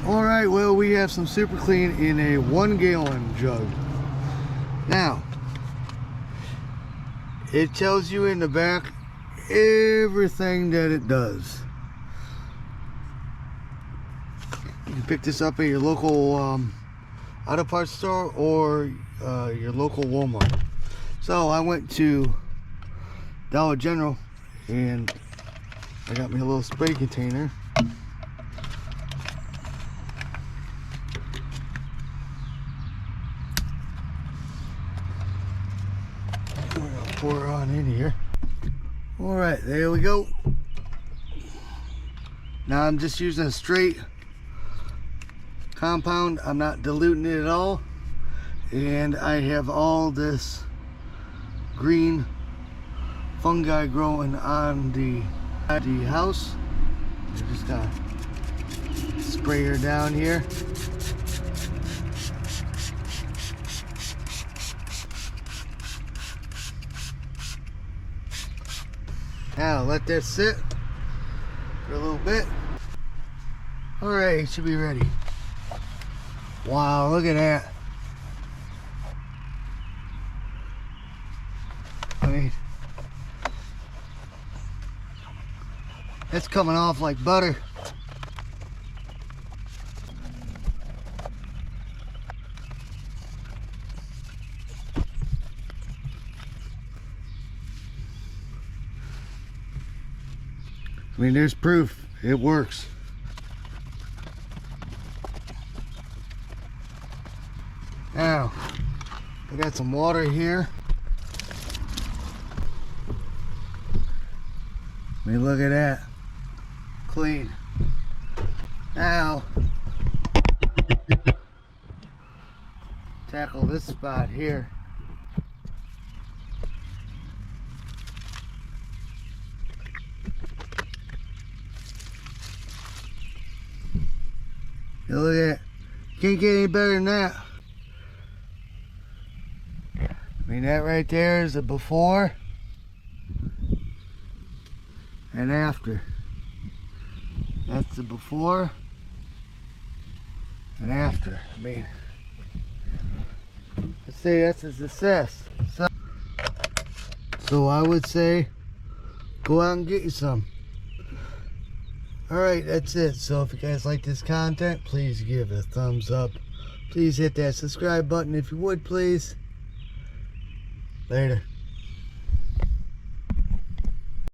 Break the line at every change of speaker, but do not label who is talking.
Alright, well, we have some super clean in a 1 gallon jug. Now, it tells you in the back everything that it does. You can pick this up at your local auto parts store or your local Walmart. So I went to Dollar General and I got me a little spray container. We're gonna pour it on in here. All right, there we go. Now I'm just using a straight compound. I'm not diluting it at all. And I have all this green fungi growing on the house. I'm just gonna spray her down here. Now let that sit for a little bit. All right, it should be ready. Wow, look at that. I mean, it's coming off like butter. I mean, there's proof it works. Now, I got some water here. I mean, look at that. Clean. Now, tackle this spot here. Look at that. Can't get any better than that. I mean, that right there is a before and after. That's the before and after. I mean, let's say that's a success. So I would say go out and get you some. Alright, that's it. So if you guys like this content, please give it a thumbs up. Please hit that subscribe button if you would, please. Later.